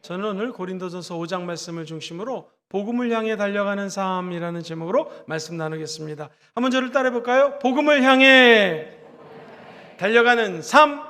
저는 오늘 고린도전서 5장 말씀을 중심으로 복음을 향해 달려가는 삶이라는 제목으로 말씀 나누겠습니다. 한번 저를 따라해 볼까요? 복음을 향해 달려가는 삶.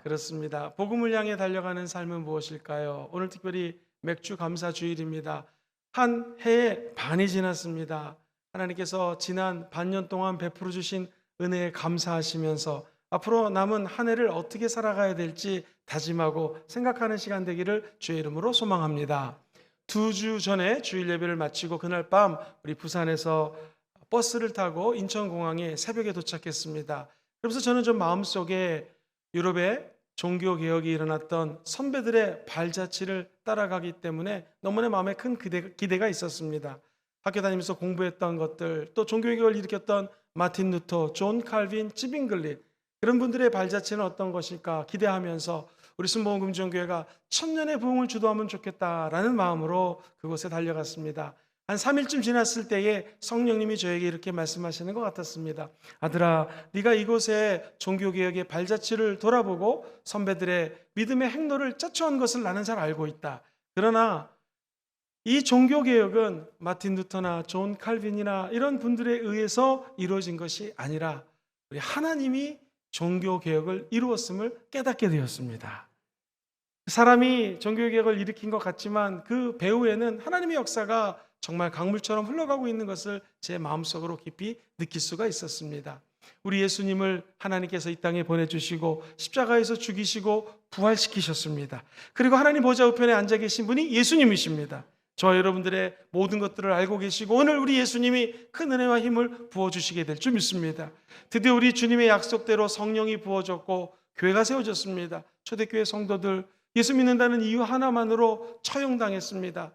그렇습니다. 복음을 향해 달려가는 삶은 무엇일까요? 오늘 특별히 맥주 감사 주일입니다. 한 해의 반이 지났습니다. 하나님께서 지난 반년 동안 베풀어 주신 은혜에 감사하시면서 앞으로 남은 한 해를 어떻게 살아가야 될지 다짐하고 생각하는 시간 되기를 주의 이름으로 소망합니다. 2주 전에 주일 예배를 마치고 그날 밤 우리 부산에서 버스를 타고 인천공항에 새벽에 도착했습니다. 그래서 저는 좀 마음속에 유럽에 종교개혁이 일어났던 선배들의 발자취를 따라가기 때문에 너무나 마음에 큰 기대가 있었습니다. 학교 다니면서 공부했던 것들, 또 종교개혁을 일으켰던 마틴 루터, 존 칼빈, 찌빙글릿, 그런 분들의 발자취는 어떤 것일까 기대하면서 우리 순복음금지교회가 천년의 부흥을 주도하면 좋겠다라는 마음으로 그곳에 달려갔습니다. 한 3일쯤 지났을 때에 성령님이 저에게 이렇게 말씀하시는 것 같았습니다. 아들아, 네가 이곳에 종교개혁의 발자취를 돌아보고 선배들의 믿음의 행로를 짜초한 것을 나는 잘 알고 있다. 그러나 이 종교개혁은 마틴 루터나 존 칼빈이나 이런 분들에 의해서 이루어진 것이 아니라 우리 하나님이 종교개혁을 이루었음을 깨닫게 되었습니다. 사람이 종교개혁을 일으킨 것 같지만 그 배후에는 하나님의 역사가 정말 강물처럼 흘러가고 있는 것을 제 마음속으로 깊이 느낄 수가 있었습니다. 우리 예수님을 하나님께서 이 땅에 보내주시고 십자가에서 죽이시고 부활시키셨습니다. 그리고 하나님 보좌 우편에 앉아 계신 분이 예수님이십니다. 저와 여러분들의 모든 것들을 알고 계시고 오늘 우리 예수님이 큰 은혜와 힘을 부어주시게 될 줄 믿습니다. 드디어 우리 주님의 약속대로 성령이 부어졌고 교회가 세워졌습니다. 초대교회 성도들 예수 믿는다는 이유 하나만으로 처형당했습니다.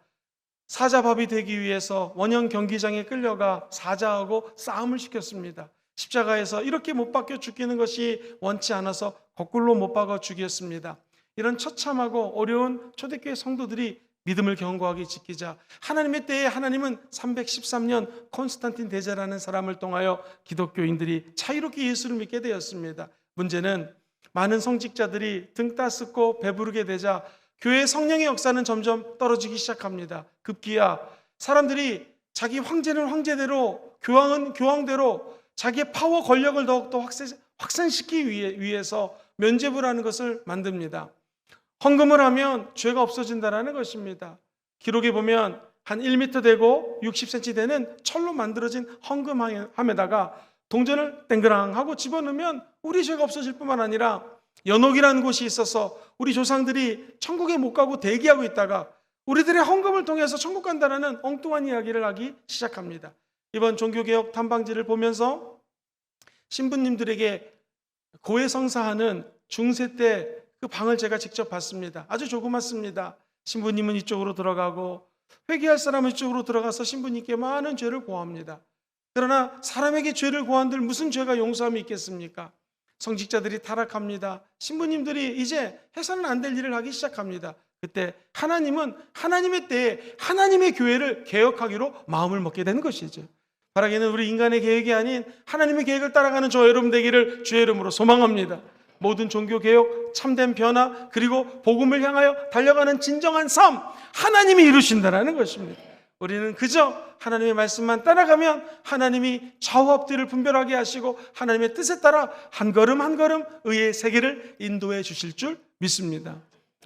사자밥이 되기 위해서 원형 경기장에 끌려가 사자하고 싸움을 시켰습니다. 십자가에서 이렇게 못 박혀 죽이는 것이 원치 않아서 거꾸로 못 박아 죽였습니다. 이런 처참하고 어려운 초대교회 성도들이 믿음을 견고하게 지키자 하나님의 때에 하나님은 313년 콘스탄틴 대제라는 사람을 통하여 기독교인들이 자유롭게 예수를 믿게 되었습니다. 문제는 많은 성직자들이 등 따스고 배부르게 되자 교회의 성령의 역사는 점점 떨어지기 시작합니다. 급기야 사람들이 자기 황제는 황제대로, 교황은 교황대로 자기의 파워 권력을 더욱더 확산시키기 위해서 면죄부라는 것을 만듭니다. 헌금을 하면 죄가 없어진다는 것입니다. 기록에 보면 한 1m 되고 60cm 되는 철로 만들어진 헌금함에다가 동전을 땡그랑하고 집어넣으면 우리 죄가 없어질 뿐만 아니라 연옥이라는 곳이 있어서 우리 조상들이 천국에 못 가고 대기하고 있다가 우리들의 헌금을 통해서 천국 간다는 엉뚱한 이야기를 하기 시작합니다. 이번 종교개혁 탐방지를 보면서 신부님들에게 고해성사하는 중세 때 그 방을 제가 직접 봤습니다. 아주 조그맣습니다. 신부님은 이쪽으로 들어가고 회개할 사람은 이쪽으로 들어가서 신부님께 많은 죄를 고합니다. 그러나 사람에게 죄를 고한들 무슨 죄가 용서함이 있겠습니까? 성직자들이 타락합니다. 신부님들이 이제 해서는 안 될 일을 하기 시작합니다. 그때 하나님은 하나님의 때에 하나님의 교회를 개혁하기로 마음을 먹게 되는 것이죠. 바라기는 우리 인간의 계획이 아닌 하나님의 계획을 따라가는 저 여러분 되기를 주의 이름으로 소망합니다. 모든 종교개혁, 참된 변화, 그리고 복음을 향하여 달려가는 진정한 삶, 하나님이 이루신다는 것입니다. 우리는 그저 하나님의 말씀만 따라가면 하나님이 좌우 앞뒤를 분별하게 하시고 하나님의 뜻에 따라 한 걸음 한 걸음 의의 세계를 인도해 주실 줄 믿습니다.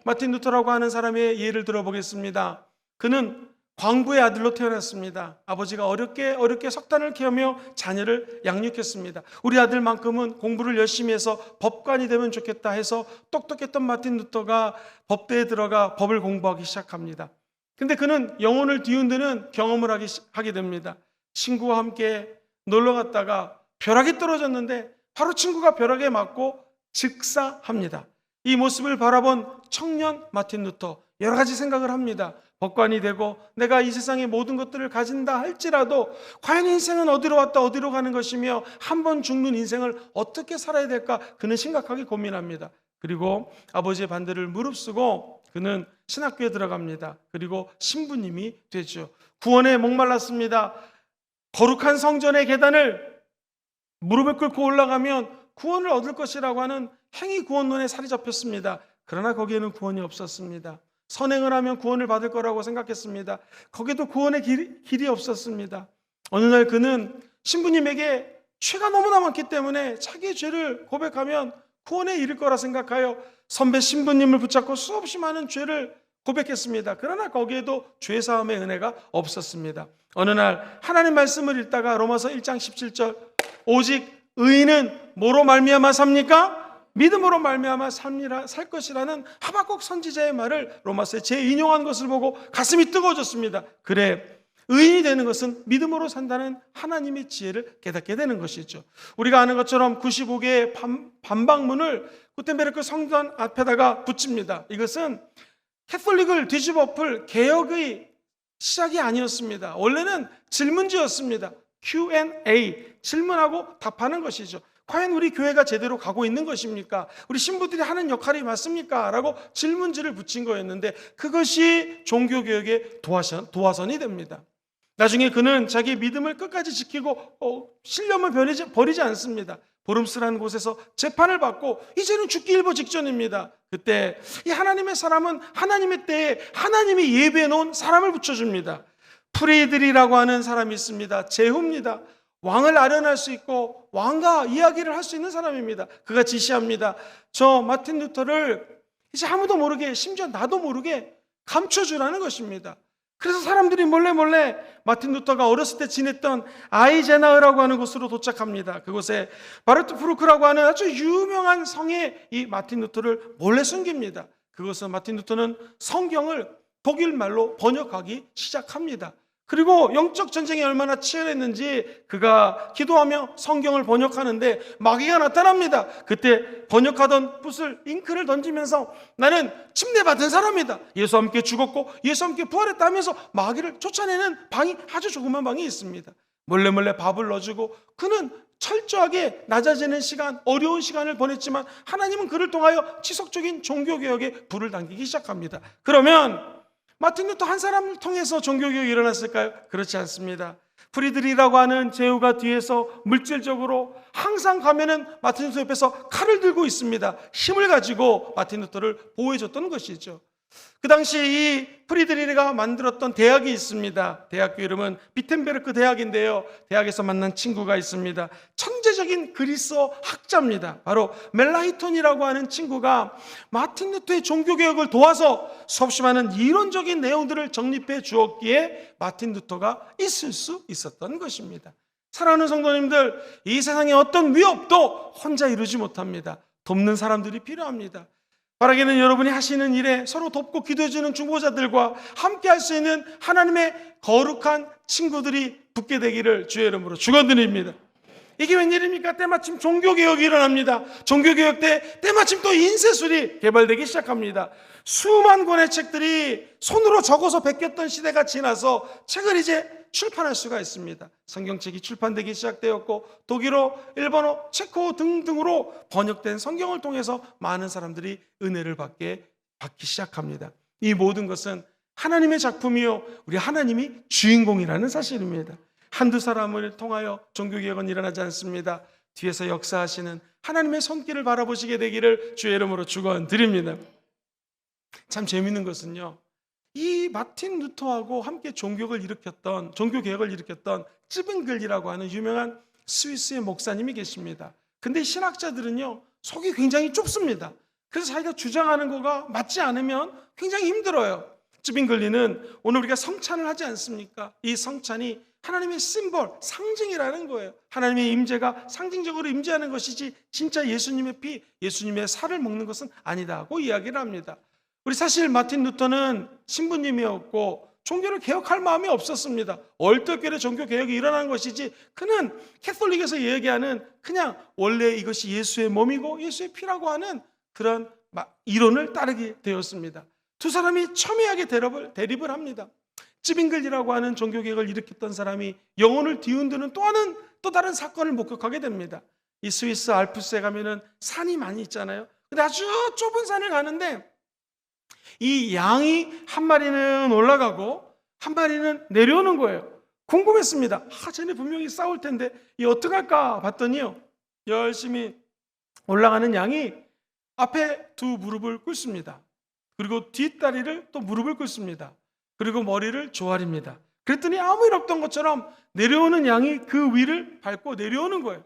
마틴 루터라고 하는 사람의 예를 들어보겠습니다. 그는 광부의 아들로 태어났습니다. 아버지가 어렵게 석탄을 캐며 자녀를 양육했습니다. 우리 아들만큼은 공부를 열심히 해서 법관이 되면 좋겠다 해서 똑똑했던 마틴 루터가 법대에 들어가 법을 공부하기 시작합니다. 근데 그는 영혼을 뒤흔드는 경험을 하게 됩니다. 친구와 함께 놀러 갔다가 벼락이 떨어졌는데 바로 친구가 벼락에 맞고 즉사합니다. 이 모습을 바라본 청년 마틴 루터 여러 가지 생각을 합니다. 법관이 되고 내가 이 세상의 모든 것들을 가진다 할지라도 과연 인생은 어디로 왔다 어디로 가는 것이며 한 번 죽는 인생을 어떻게 살아야 될까 그는 심각하게 고민합니다. 그리고 아버지의 반대를 무릅쓰고 그는 신학교에 들어갑니다. 그리고 신부님이 되죠. 구원에 목말랐습니다. 거룩한 성전의 계단을 무릎을 꿇고 올라가면 구원을 얻을 것이라고 하는 행위 구원론에 살이 잡혔습니다. 그러나 거기에는 구원이 없었습니다. 선행을 하면 구원을 받을 거라고 생각했습니다. 거기에도 구원의 길이 없었습니다. 어느 날 그는 신부님에게 죄가 너무나 많기 때문에 자기의 죄를 고백하면 구원에 이를 거라 생각하여 선배 신부님을 붙잡고 수없이 많은 죄를 고백했습니다. 그러나 거기에도 죄사함의 은혜가 없었습니다. 어느 날 하나님 말씀을 읽다가 로마서 1장 17절 오직 의인은 뭐로 말미암아 삽니까? 믿음으로 말미암아 살 것이라는 하박국 선지자의 말을 로마서에 재인용한 것을 보고 가슴이 뜨거워졌습니다. 그래, 의인이 되는 것은 믿음으로 산다는 하나님의 지혜를 깨닫게 되는 것이죠. 우리가 아는 것처럼 95개의 반박문을 구텐베르크 성전 앞에다가 붙입니다. 이것은 캐톨릭을 뒤집어 엎을 개혁의 시작이 아니었습니다. 원래는 질문지였습니다. Q&A, 질문하고 답하는 것이죠. 과연 우리 교회가 제대로 가고 있는 것입니까? 우리 신부들이 하는 역할이 맞습니까? 라고 질문지를 붙인 거였는데 그것이 종교개혁의 도화선이 됩니다. 나중에 그는 자기 믿음을 끝까지 지키고 신념을 버리지 않습니다. 보름스라는 곳에서 재판을 받고 이제는 죽기 일보 직전입니다. 그때 이 하나님의 사람은 하나님의 때에 하나님이 예배해 놓은 사람을 붙여줍니다. 프리들이라고 하는 사람이 있습니다. 제후입니다. 왕을 아련할 수 있고 왕과 이야기를 할 수 있는 사람입니다. 그가 지시합니다. 저 마틴 루터를 이제 아무도 모르게, 심지어 나도 모르게 감춰주라는 것입니다. 그래서 사람들이 몰래 마틴 루터가 어렸을 때 지냈던 아이제나흐라고 하는 곳으로 도착합니다. 그곳에 바르트프루크라고 하는 아주 유명한 성에 이 마틴 루터를 몰래 숨깁니다. 그것은 마틴 루터는 성경을 독일말로 번역하기 시작합니다. 그리고 영적 전쟁이 얼마나 치열했는지 그가 기도하며 성경을 번역하는데 마귀가 나타납니다. 그때 번역하던 붓을 잉크를 던지면서 나는 침례받은 사람이다. 예수와 함께 죽었고 예수와 함께 부활했다 하면서 마귀를 쫓아내는 방이 아주 조그만 방이 있습니다. 몰래 밥을 넣어주고 그는 철저하게 낮아지는 시간, 어려운 시간을 보냈지만 하나님은 그를 통하여 지속적인 종교개혁에 불을 당기기 시작합니다. 그러면 마틴 루터 한 사람을 통해서 종교개혁이 일어났을까요? 그렇지 않습니다. 프리드리라고 하는 제후가 뒤에서 물질적으로 항상 가면은 마틴 루터 옆에서 칼을 들고 있습니다. 힘을 가지고 마틴 루터를 보호해줬던 것이죠. 그 당시 이 프리드리가 만들었던 대학이 있습니다. 대학교 이름은 비텐베르크 대학인데요. 대학에서 만난 친구가 있습니다. 천재적인 그리스어 학자입니다. 바로 멜라히톤이라고 하는 친구가 마틴 루터의 종교개혁을 도와서 수없이 많은 이론적인 내용들을 정립해 주었기에 마틴 루터가 있을 수 있었던 것입니다. 사랑하는 성도님들, 이 세상에 어떤 위협도 혼자 이루지 못합니다. 돕는 사람들이 필요합니다. 바라기는 여러분이 하시는 일에 서로 돕고 기도해주는 중보자들과 함께 할 수 있는 하나님의 거룩한 친구들이 붙게 되기를 주의 이름으로 축원드립니다. 이게 웬일입니까? 때마침 종교개혁이 일어납니다. 종교개혁 때 때마침 또 인쇄술이 개발되기 시작합니다. 수만 권의 책들이 손으로 적어서 베꼈던 시대가 지나서 책을 이제 출판할 수가 있습니다. 성경책이 출판되기 시작되었고 독일어, 일본어, 체코 등등으로 번역된 성경을 통해서 많은 사람들이 은혜를 받기 시작합니다. 이 모든 것은 하나님의 작품이요 우리 하나님이 주인공이라는 사실입니다. 한두 사람을 통하여 종교개혁은 일어나지 않습니다. 뒤에서 역사하시는 하나님의 손길을 바라보시게 되기를 주의 이름으로 축원드립니다. 참 재미있는 것은요, 이 마틴 루터하고 함께 종교개혁을 일으켰던 찌빙글이라고 하는 유명한 스위스의 목사님이 계십니다. 근데 신학자들은요 속이 굉장히 좁습니다. 그래서 자기가 주장하는 거가 맞지 않으면 굉장히 힘들어요. 찌빙글리는 오늘 우리가 성찬을 하지 않습니까? 이 성찬이 하나님의 심볼, 상징이라는 거예요. 하나님의 임재가 상징적으로 임재하는 것이지 진짜 예수님의 피, 예수님의 살을 먹는 것은 아니다고 이야기를 합니다. 우리 사실 마틴 루터는 신부님이었고 종교를 개혁할 마음이 없었습니다. 얼떨결에 종교개혁이 일어나는 것이지 그는 캐톨릭에서 얘기하는 그냥 원래 이것이 예수의 몸이고 예수의 피라고 하는 그런 이론을 따르게 되었습니다. 두 사람이 첨예하게 대립을 합니다. 찌빙글이라고 하는 종교개혁을 일으켰던 사람이 영혼을 뒤흔드는 또 다른 사건을 목격하게 됩니다. 이 스위스 알프스에 가면은 산이 많이 있잖아요. 근데 아주 좁은 산을 가는데 이 양이 한 마리는 올라가고 한 마리는 내려오는 거예요. 궁금했습니다. 쟤네 분명히 싸울 텐데 이 어떡할까 봤더니요, 열심히 올라가는 양이 앞에 두 무릎을 꿇습니다. 그리고 뒷다리를 또 무릎을 꿇습니다. 그리고 머리를 조아립니다. 그랬더니 아무 일 없던 것처럼 내려오는 양이 그 위를 밟고 내려오는 거예요.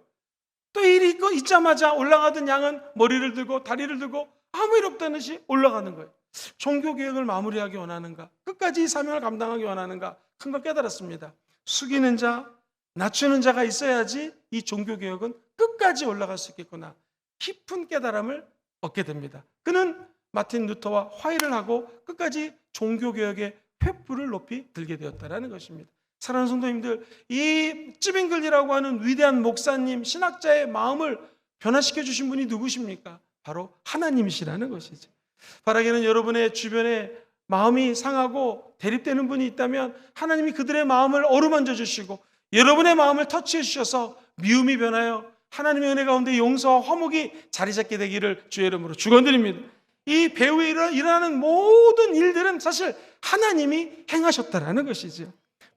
또 일이 있자마자 올라가던 양은 머리를 들고 다리를 들고 아무 일 없다는 듯이 올라가는 거예요. 종교개혁을 마무리하기 원하는가? 끝까지 이 사명을 감당하기 원하는가? 큰 걸 깨달았습니다. 숙이는 자, 낮추는 자가 있어야지 이 종교개혁은 끝까지 올라갈 수 있겠구나. 깊은 깨달음을 얻게 됩니다. 그는 마틴 루터와 화해를 하고 끝까지 종교개혁의 횃불을 높이 들게 되었다는 것입니다. 사랑하는 성도님들, 이 찌빙글리라고 하는 위대한 목사님, 신학자의 마음을 변화시켜 주신 분이 누구십니까? 바로 하나님이시라는 것이죠. 바라기는 여러분의 주변에 마음이 상하고 대립되는 분이 있다면 하나님이 그들의 마음을 어루만져 주시고 여러분의 마음을 터치해 주셔서 미움이 변하여 하나님의 은혜 가운데 용서와 화목이 자리 잡게 되기를 주의 이름으로 축원드립니다. 이 배후에 일어나는 모든 일들은 사실 하나님이 행하셨다라는 것이죠.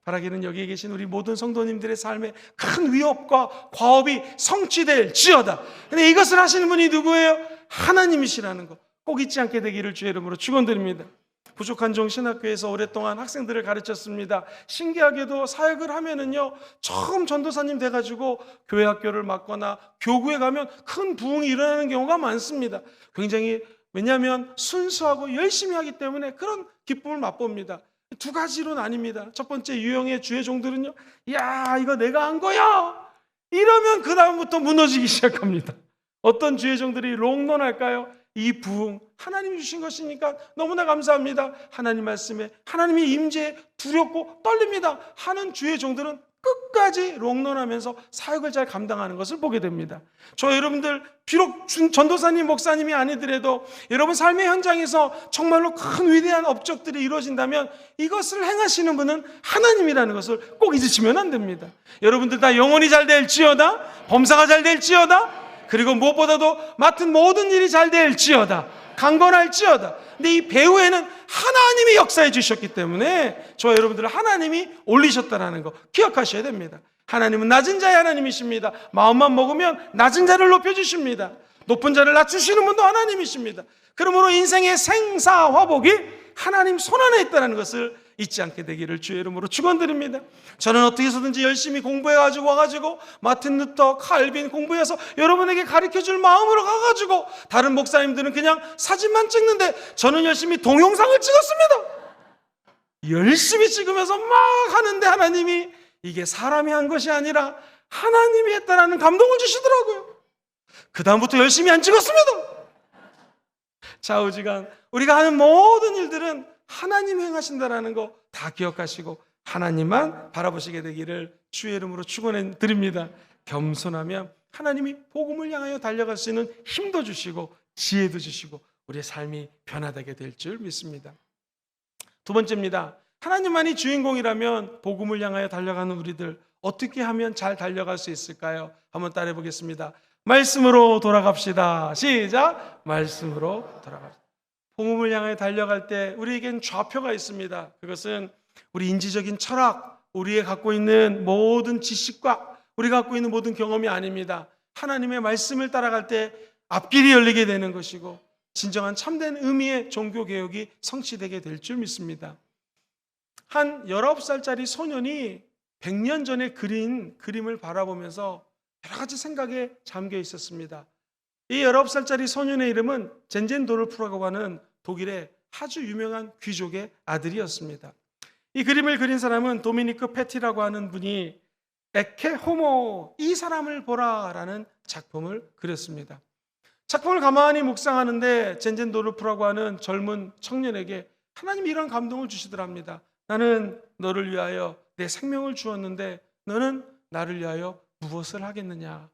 바라기는 여기에 계신 우리 모든 성도님들의 삶에 큰 위협과 과업이 성취될지어다. 근데 이것을 하시는 분이 누구예요? 하나님이시라는 것 꼭 잊지 않게 되기를 주의 이름으로 축원드립니다. 부족한 종 신학교에서 오랫동안 학생들을 가르쳤습니다. 신기하게도 사역을 하면은요, 처음 전도사님 돼가지고 교회 학교를 맡거나 교구에 가면 큰 부흥이 일어나는 경우가 많습니다. 굉장히 왜냐하면 순수하고 열심히 하기 때문에 그런 기쁨을 맛봅니다. 두 가지로 나뉩니다. 첫 번째 유형의 주의 종들은요, 야 이거 내가 한 거야 이러면 그 다음부터 무너지기 시작합니다. 어떤 주의 종들이 롱런할까요? 이 부흥 하나님이 주신 것이니까 너무나 감사합니다. 하나님 말씀에 하나님의 임재에 두렵고 떨립니다 하는 주의 종들은 끝까지 롱런하면서 사역을 잘 감당하는 것을 보게 됩니다. 저 여러분들 비록 전도사님 목사님이 아니더라도 여러분 삶의 현장에서 정말로 큰 위대한 업적들이 이루어진다면 이것을 행하시는 분은 하나님이라는 것을 꼭 잊으시면 안 됩니다. 여러분들 다 영혼이 잘 될지어다, 범사가 잘 될지어다, 그리고 무엇보다도 맡은 모든 일이 잘 될지어다, 강건할지어다. 근데 이 배후에는 하나님이 역사해 주셨기 때문에 저와 여러분들을 하나님이 올리셨다는 거 기억하셔야 됩니다. 하나님은 낮은 자의 하나님이십니다. 마음만 먹으면 낮은 자를 높여주십니다. 높은 자를 낮추시는 분도 하나님이십니다. 그러므로 인생의 생사화복이 하나님 손안에 있다는 것을 잊지 않게 되기를 주의 이름으로 축원드립니다. 저는 어떻게 해서든지 열심히 공부해가지고 와가지고 마틴 루터, 칼빈 공부해서 여러분에게 가르쳐줄 마음으로 가가지고 다른 목사님들은 그냥 사진만 찍는데 저는 열심히 동영상을 찍었습니다. 열심히 찍으면서 막 하는데 하나님이 이게 사람이 한 것이 아니라 하나님이 했다라는 감동을 주시더라고요. 그 다음부터 열심히 안 찍었습니다. 좌우지간 우리가 하는 모든 일들은 하나님이 행하신다라는 거 다 기억하시고 하나님만 바라보시게 되기를 주의 이름으로 축원해 드립니다. 겸손하면 하나님이 복음을 향하여 달려갈 수 있는 힘도 주시고 지혜도 주시고 우리의 삶이 변화되게 될 줄 믿습니다. 두 번째입니다. 하나님만이 주인공이라면 복음을 향하여 달려가는 우리들 어떻게 하면 잘 달려갈 수 있을까요? 한번 따라해 보겠습니다. 말씀으로 돌아갑시다. 시작. 말씀으로 돌아갑시다. 복음을 향해 달려갈 때 우리에겐 좌표가 있습니다. 그것은 우리 인지적인 철학, 우리의 갖고 있는 모든 지식과 우리가 갖고 있는 모든 경험이 아닙니다. 하나님의 말씀을 따라갈 때 앞길이 열리게 되는 것이고 진정한 참된 의미의 종교개혁이 성취되게 될 줄 믿습니다. 한 19살짜리 소년이 100년 전에 그린 그림을 바라보면서 여러 가지 생각에 잠겨 있었습니다. 이 19살짜리 소년의 이름은 젠젠도르프라고 하는 독일의 아주 유명한 귀족의 아들이었습니다. 이 그림을 그린 사람은 도미니크 페티라고 하는 분이 에케 호모, 이 사람을 보라라는 작품을 그렸습니다. 작품을 가만히 묵상하는데 젠젠도르프라고 하는 젊은 청년에게 하나님이 이런 감동을 주시더랍니다. 나는 너를 위하여 내 생명을 주었는데 너는 나를 위하여 무엇을 하겠느냐?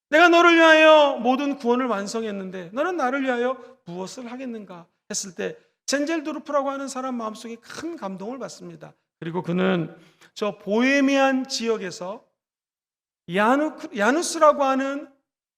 내가 너를 위하여 모든 구원을 완성했는데 너는 나를 위하여 무엇을 하겠는가 했을 때 젠젤도르프라고 하는 사람 마음속에 큰 감동을 받습니다. 그리고 그는 저 보헤미안 지역에서 야누스라고 하는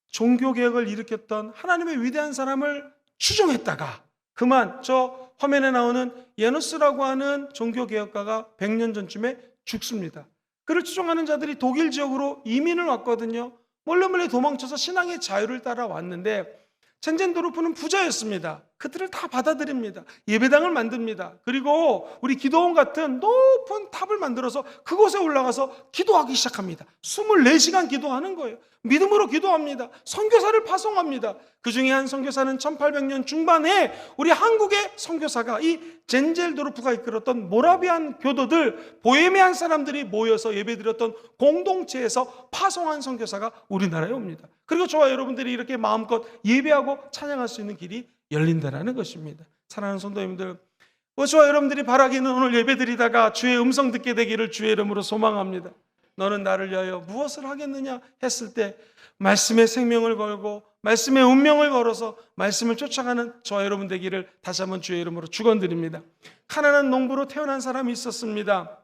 종교개혁을 일으켰던 하나님의 위대한 사람을 추종했다가 그만 저 화면에 나오는 야누스라고 하는 종교개혁가가 100년 전쯤에 죽습니다. 그를 추종하는 자들이 독일 지역으로 이민을 왔거든요. 몰래 도망쳐서 신앙의 자유를 따라 왔는데 젠젠도르프는 부자였습니다. 그들을 다 받아들입니다. 예배당을 만듭니다. 그리고 우리 기도원 같은 높은 탑을 만들어서 그곳에 올라가서 기도하기 시작합니다. 24시간 기도하는 거예요. 믿음으로 기도합니다. 선교사를 파송합니다. 그 중에 한 선교사는 1800년 중반에 우리 한국의 선교사가 이 젠젤도르프가 이끌었던 모라비안 교도들, 보헤미안 사람들이 모여서 예배드렸던 공동체에서 파송한 선교사가 우리나라에 옵니다. 그리고 저와 여러분들이 이렇게 마음껏 예배하고 찬양할 수 있는 길이 열린다는 것입니다. 사랑하는 성도님들, 저와 여러분들이 바라기는 오늘 예배드리다가 주의 음성 듣게 되기를 주의 이름으로 소망합니다. 너는 나를 위하여 무엇을 하겠느냐 했을 때 말씀의 생명을 걸고 말씀의 운명을 걸어서 말씀을 쫓아가는 저와 여러분 되기를 다시 한번 주의 이름으로 축원드립니다. 가난한 농부로 태어난 사람이 있었습니다.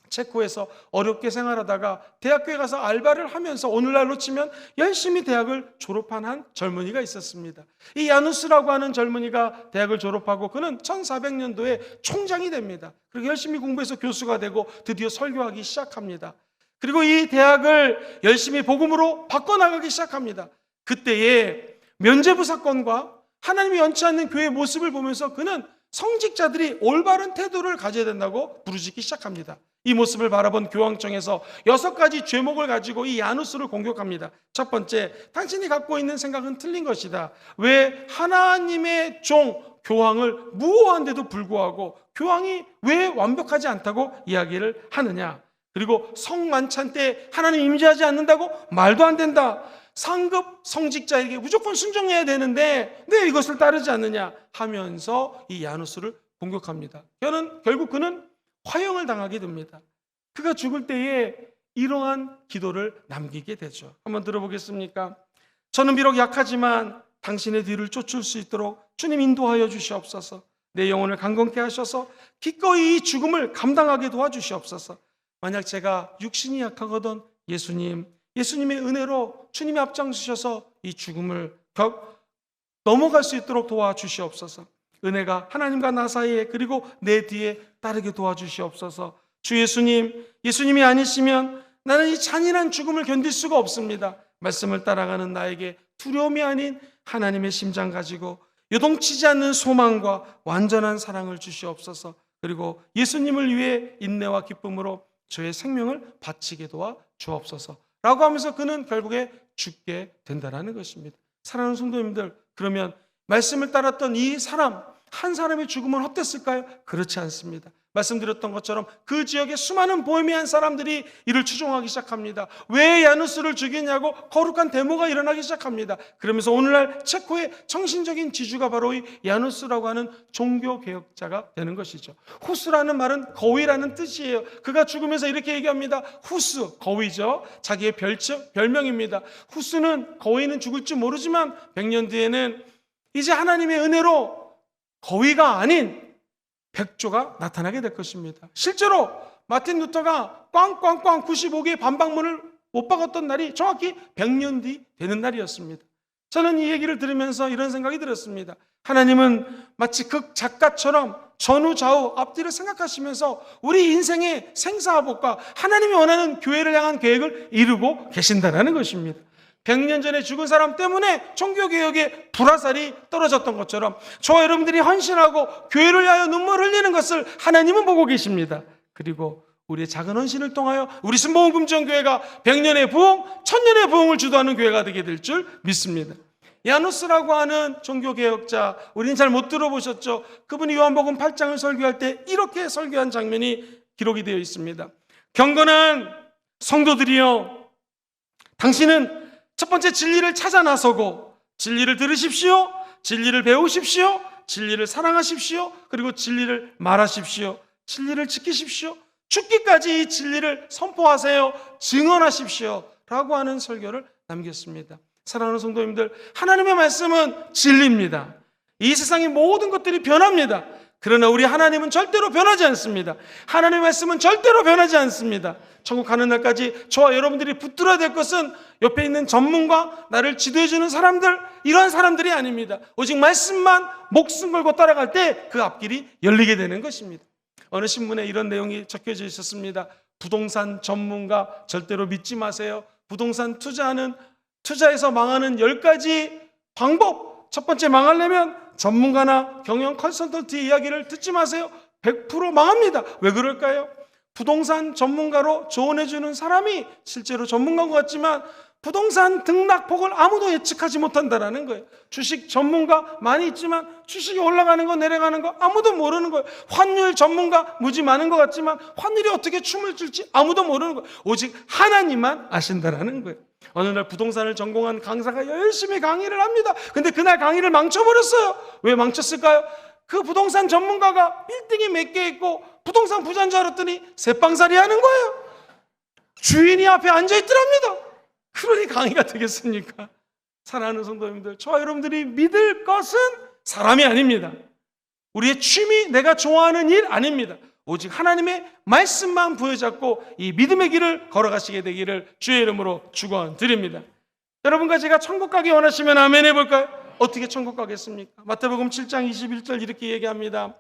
체코에서 어렵게 생활하다가 대학교에 가서 알바를 하면서 오늘날로 치면 열심히 대학을 졸업한 한 젊은이가 있었습니다. 이 야누스라고 하는 젊은이가 대학을 졸업하고 그는 1400년도에 총장이 됩니다. 그리고 열심히 공부해서 교수가 되고 드디어 설교하기 시작합니다. 그리고 이 대학을 열심히 복음으로 바꿔나가기 시작합니다. 그때에 면죄부 사건과 하나님이 원치 않는 교회의 모습을 보면서 그는 성직자들이 올바른 태도를 가져야 된다고 부르짖기 시작합니다. 이 모습을 바라본 교황청에서 6가지 죄목을 가지고 이 야누스를 공격합니다. 첫 번째, 당신이 갖고 있는 생각은 틀린 것이다. 왜 하나님의 종 교황을 무호한데도 불구하고 교황이 왜 완벽하지 않다고 이야기를 하느냐. 그리고 성만찬 때 하나님 임재하지 않는다고 말도 안 된다. 상급 성직자에게 무조건 순종해야 되는데 왜 이것을 따르지 않느냐 하면서 이 야누스를 공격합니다. 결국 그는 화형을 당하게 됩니다. 그가 죽을 때에 이러한 기도를 남기게 되죠. 한번 들어보겠습니까? 저는 비록 약하지만 당신의 뒤를 쫓을 수 있도록 주님 인도하여 주시옵소서. 내 영혼을 강건케 하셔서 기꺼이 이 죽음을 감당하게 도와주시옵소서. 만약 제가 육신이 약하거든 예수님의 은혜로 주님이 앞장서셔서 이 죽음을 넘어갈 수 있도록 도와주시옵소서. 은혜가 하나님과 나 사이에 그리고 내 뒤에 따르게 도와주시옵소서. 주 예수님이 아니시면 나는 이 잔인한 죽음을 견딜 수가 없습니다. 말씀을 따라가는 나에게 두려움이 아닌 하나님의 심장 가지고 요동치지 않는 소망과 완전한 사랑을 주시옵소서. 그리고 예수님을 위해 인내와 기쁨으로 저의 생명을 바치게 도와 주옵소서 라고 하면서 그는 결국에 죽게 된다는 것입니다. 사랑하는 성도님들, 그러면 말씀을 따랐던 이 사람 한 사람의 죽음은 헛됐을까요? 그렇지 않습니다. 말씀드렸던 것처럼 그 지역의 수많은 보헤미안 사람들이 이를 추종하기 시작합니다. 왜 야누스를 죽이냐고 거룩한 데모가 일어나기 시작합니다. 그러면서 오늘날 체코의 정신적인 지주가 바로 이 야누스라고 하는 종교개혁자가 되는 것이죠. 후스라는 말은 거위라는 뜻이에요. 그가 죽으면서 이렇게 얘기합니다. 후스, 거위죠. 자기의 별명입니다. 후스는 거위는 죽을 줄 모르지만 100년 뒤에는 이제 하나님의 은혜로 거위가 아닌 백조가 나타나게 될 것입니다. 실제로 마틴 루터가 꽝꽝꽝 95개의 반박문을 못 박았던 날이 정확히 100년 뒤 되는 날이었습니다. 저는 이 얘기를 들으면서 이런 생각이 들었습니다. 하나님은 마치 극 작가처럼 전후 좌우 앞뒤를 생각하시면서 우리 인생의 생사화복과 하나님이 원하는 교회를 향한 계획을 이루고 계신다는 것입니다. 100년 전에 죽은 사람 때문에 종교개혁의 불화살이 떨어졌던 것처럼 저와 여러분들이 헌신하고 교회를 위하여 눈물을 흘리는 것을 하나님은 보고 계십니다. 그리고 우리의 작은 헌신을 통하여 우리 순복음금정교회가 100년의 부흥, 1000년의 부흥을 주도하는 교회가 되게 될 줄 믿습니다. 야누스라고 하는 종교개혁자, 우리는 잘 못 들어보셨죠? 그분이 요한복음 8장을 설교할 때 이렇게 설교한 장면이 기록이 되어 있습니다. 경건한 성도들이여, 당신은 첫 번째 진리를 찾아 나서고 진리를 들으십시오. 진리를 배우십시오. 진리를 사랑하십시오. 그리고 진리를 말하십시오. 진리를 지키십시오. 죽기까지 이 진리를 선포하세요. 증언하십시오. 라고 하는 설교를 남겼습니다. 사랑하는 성도님들, 하나님의 말씀은 진리입니다. 이 세상의 모든 것들이 변합니다. 그러나 우리 하나님은 절대로 변하지 않습니다. 하나님의 말씀은 절대로 변하지 않습니다. 천국 가는 날까지 저와 여러분들이 붙들어야 될 것은 옆에 있는 전문가, 나를 지도해주는 사람들, 이러한 사람들이 아닙니다. 오직 말씀만 목숨 걸고 따라갈 때 그 앞길이 열리게 되는 것입니다. 어느 신문에 이런 내용이 적혀져 있었습니다. 부동산 전문가 절대로 믿지 마세요. 부동산 투자해서 망하는 10가지 방법, 첫 번째 망하려면 전문가나 경영 컨설턴트 이야기를 듣지 마세요. 100% 망합니다. 왜 그럴까요? 부동산 전문가로 조언해주는 사람이 실제로 전문가인 것 같지만 부동산 등락폭을 아무도 예측하지 못한다는 거예요. 주식 전문가 많이 있지만 주식이 올라가는 거 내려가는 거 아무도 모르는 거예요. 환율 전문가 무지 많은 것 같지만 환율이 어떻게 춤을 출지 아무도 모르는 거예요. 오직 하나님만 아신다라는 거예요. 어느 날 부동산을 전공한 강사가 열심히 강의를 합니다. 근데 그날 강의를 망쳐버렸어요. 왜 망쳤을까요? 그 부동산 전문가가 빌딩이 몇 개 있고 부동산 부자인 줄 알았더니 새빵살이 하는 거예요. 주인이 앞에 앉아있더랍니다. 그러니 강의가 되겠습니까? 사랑하는 성도님들, 저와 여러분들이 믿을 것은 사람이 아닙니다. 우리의 취미, 내가 좋아하는 일 아닙니다. 오직 하나님의 말씀만 부여잡고 이 믿음의 길을 걸어가시게 되기를 주의 이름으로 축원드립니다. 여러분과 제가 천국 가기 원하시면 아멘 해볼까요? 어떻게 천국 가겠습니까? 마태복음 7장 21절 이렇게 얘기합니다.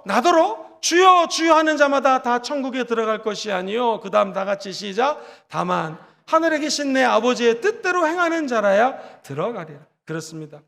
나더러 주여 주여 하는 자마다 다 천국에 들어갈 것이 아니요. 그 다음 다 같이 시작. 다만 하늘에 계신 내 아버지의 뜻대로 행하는 자라야 들어가리라. 그렇습니다.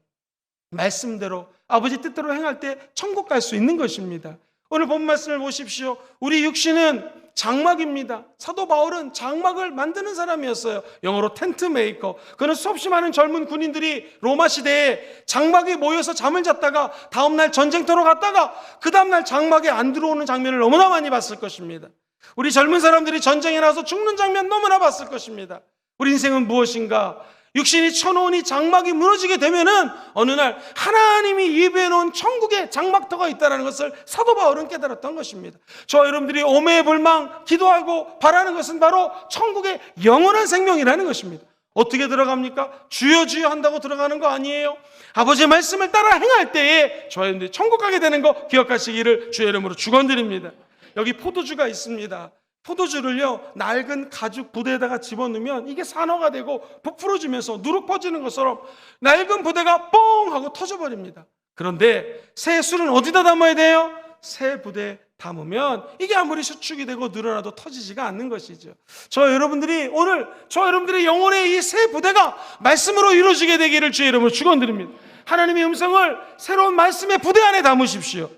말씀대로 아버지 뜻대로 행할 때 천국 갈 수 있는 것입니다. 오늘 본 말씀을 보십시오. 우리 육신은 장막입니다. 사도 바울은 장막을 만드는 사람이었어요. 영어로 텐트 메이커. 그는 수없이 많은 젊은 군인들이 로마 시대에 장막에 모여서 잠을 잤다가 다음날 전쟁터로 갔다가 그 다음날 장막에 안 들어오는 장면을 너무나 많이 봤을 것입니다. 우리 젊은 사람들이 전쟁에 나서 죽는 장면 너무나 봤을 것입니다. 우리 인생은 무엇인가? 육신이 쳐놓은 이 장막이 무너지게 되면은 어느 날 하나님이 예배해 놓은 천국에 장막터가 있다는 것을 사도 바울은 깨달았던 것입니다. 저와 여러분들이 오매불망 기도하고 바라는 것은 바로 천국의 영원한 생명이라는 것입니다. 어떻게 들어갑니까? 주여 주여 한다고 들어가는 거 아니에요. 아버지의 말씀을 따라 행할 때에 저와 여러분들이 천국 가게 되는 거 기억하시기를 주의 이름으로 축원드립니다. 여기 포도주가 있습니다. 포도주를요, 낡은 가죽 부대에다가 집어넣으면 이게 산화가 되고 부풀어지면서 누룩 퍼지는 것처럼 낡은 부대가 뻥 하고 터져버립니다. 그런데 새 술은 어디다 담아야 돼요? 새 부대에 담으면 이게 아무리 수축이 되고 늘어나도 터지지가 않는 것이죠. 저와 여러분들의 영혼의 이 새 부대가 말씀으로 이루어지게 되기를 주의 이름으로 축원드립니다. 하나님의 음성을 새로운 말씀의 부대 안에 담으십시오.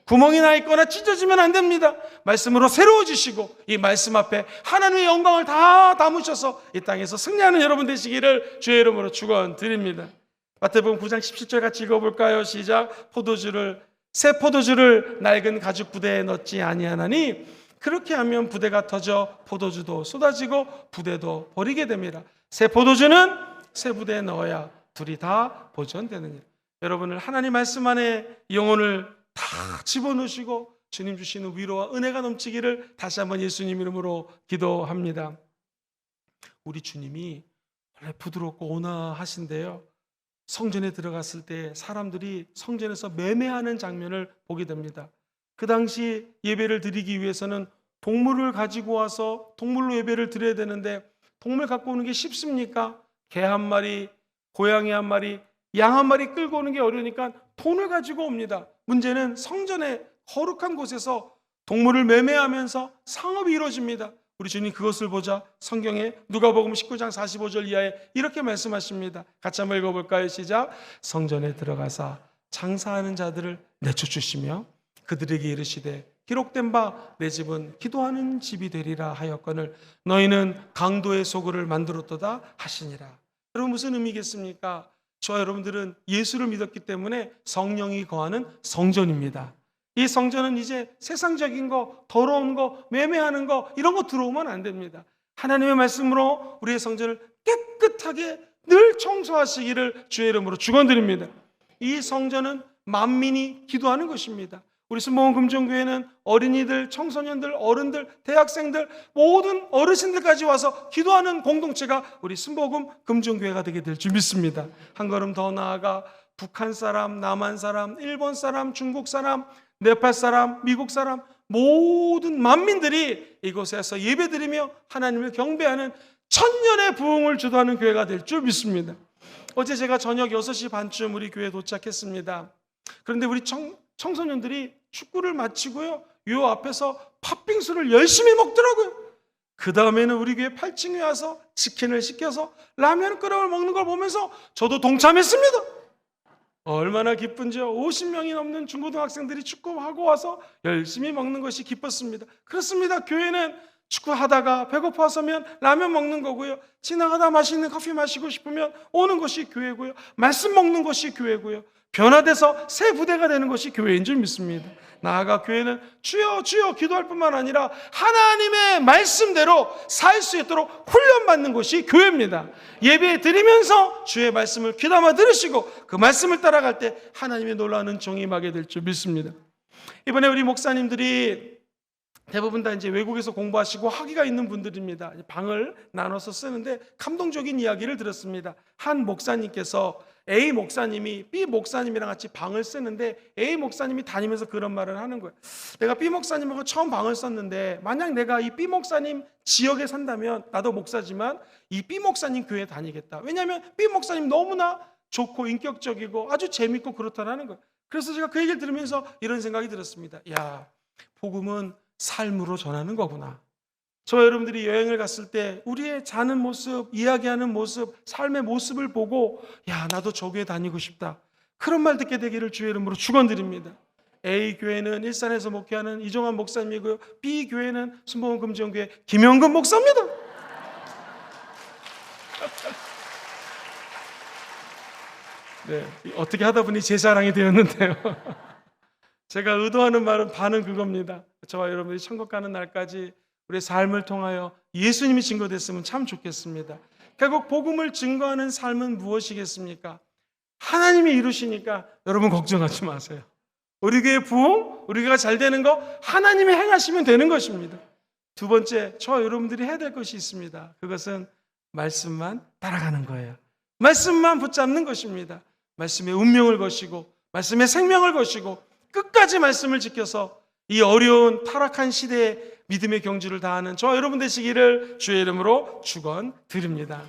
구멍이 나 있거나 찢어지면 안 됩니다. 말씀으로 새로워지시고 이 말씀 앞에 하나님의 영광을 다 담으셔서 이 땅에서 승리하는 여러분 되시기를 주의 이름으로 축원드립니다. 마태복음 9장 17절 같이 읽어볼까요? 시작. 새 포도주를 낡은 가죽 부대에 넣지 아니하나니 그렇게 하면 부대가 터져 포도주도 쏟아지고 부대도 버리게 됩니다. 새 포도주는 새 부대에 넣어야 둘이 다 보존되느니라. 여러분을 하나님 말씀 안에 영혼을 다 집어넣으시고 주님 주시는 위로와 은혜가 넘치기를 다시 한번 예수님 이름으로 기도합니다. 우리 주님이 원래 부드럽고 온화하신데요, 성전에 들어갔을 때 사람들이 성전에서 매매하는 장면을 보게 됩니다. 그 당시 예배를 드리기 위해서는 동물을 가지고 와서 동물로 예배를 드려야 되는데 동물 갖고 오는 게 쉽습니까? 개 한 마리, 고양이 한 마리, 양 한 마리 끌고 오는 게 어려우니까 돈을 가지고 옵니다. 문제는 성전의 거룩한 곳에서 동물을 매매하면서 상업이 이루어집니다. 우리 주님 그것을 보자 성경에 누가복음 19장 45절 이하에 이렇게 말씀하십니다. 같이 한번 읽어볼까요? 시작. 성전에 들어가사 장사하는 자들을 내쫓으시며 그들에게 이르시되 기록된 바 내 집은 기도하는 집이 되리라 하였거늘 너희는 강도의 소굴을 만들었도다 하시니라. 여러분 무슨 의미겠습니까? 저와 여러분들은 예수를 믿었기 때문에 성령이 거하는 성전입니다. 이 성전은 이제 세상적인 거, 더러운 거, 매매하는 거 이런 거 들어오면 안 됩니다. 하나님의 말씀으로 우리의 성전을 깨끗하게 늘 청소하시기를 주의 이름으로 축원드립니다. 이 성전은 만민이 기도하는 것입니다. 우리 순복음 금종교회는 어린이들, 청소년들, 어른들, 대학생들 모든 어르신들까지 와서 기도하는 공동체가 우리 순복음 금종교회가 되게 될 줄 믿습니다. 한 걸음 더 나아가 북한 사람, 남한 사람, 일본 사람, 중국 사람, 네팔 사람, 미국 사람 모든 만민들이 이곳에서 예배드리며 하나님을 경배하는 천년의 부흥을 주도하는 교회가 될 줄 믿습니다. 어제 제가 저녁 6시 반쯤 우리 교회에 도착했습니다. 그런데 우리 청소년들이 축구를 마치고요, 요 앞에서 팥빙수를 열심히 먹더라고요. 그 다음에는 우리 교회 8층에 와서 치킨을 시켜서 라면 끓여 먹는 걸 보면서 저도 동참했습니다. 얼마나 기쁜지요. 50명이 넘는 중고등학생들이 축구하고 와서 열심히 먹는 것이 기뻤습니다. 그렇습니다. 교회는 축구하다가 배고파서면 라면 먹는 거고요. 지나가다 맛있는 커피 마시고 싶으면 오는 것이 교회고요. 말씀 먹는 것이 교회고요. 변화돼서 새 부대가 되는 것이 교회인 줄 믿습니다. 나아가 교회는 주여 주여 기도할 뿐만 아니라 하나님의 말씀대로 살 수 있도록 훈련받는 것이 교회입니다. 예배 드리면서 주의 말씀을 귀담아 들으시고 그 말씀을 따라갈 때 하나님의 놀라운 은총이 임하게 될 줄 믿습니다. 이번에 우리 목사님들이 대부분 다 이제 외국에서 공부하시고 학위가 있는 분들입니다. 방을 나눠서 쓰는데 감동적인 이야기를 들었습니다. 한 목사님께서 A 목사님이 B 목사님이랑 같이 방을 쓰는데 A 목사님이 다니면서 그런 말을 하는 거예요. 내가 B 목사님하고 처음 방을 썼는데 만약 내가 이 B 목사님 지역에 산다면 나도 목사지만 이 B 목사님 교회에 다니겠다. 왜냐하면 B 목사님 너무나 좋고 인격적이고 아주 재밌고 그렇다는 거예요. 그래서 제가 그 얘기를 들으면서 이런 생각이 들었습니다. 야, 복음은 삶으로 전하는 거구나. 저와 여러분들이 여행을 갔을 때 우리의 자는 모습, 이야기하는 모습, 삶의 모습을 보고 야, 나도 저 교회 다니고 싶다. 그런 말 듣게 되기를 주의 이름으로 축원드립니다. A 교회는 일산에서 목회하는 이종환 목사님이고요. B 교회는 순복음금지원교회 김영근 목사입니다. 네, 어떻게 하다 보니 제 자랑이 되었는데요. 제가 의도하는 말은 반은 그겁니다. 저와 여러분들이 천국 가는 날까지 우리의 삶을 통하여 예수님이 증거됐으면 참 좋겠습니다. 결국 복음을 증거하는 삶은 무엇이겠습니까? 하나님이 이루시니까 여러분 걱정하지 마세요. 우리 교회 부흥, 우리 교회가 잘 되는 거 하나님이 행하시면 되는 것입니다. 두 번째, 저와 여러분들이 해야 될 것이 있습니다. 그것은 말씀만 따라가는 거예요. 말씀만 붙잡는 것입니다. 말씀의 운명을 거시고 말씀의 생명을 거시고 끝까지 말씀을 지켜서 이 어려운 타락한 시대에 믿음의 경주를 다하는 저와 여러분 되시기를 주의 이름으로 축원드립니다.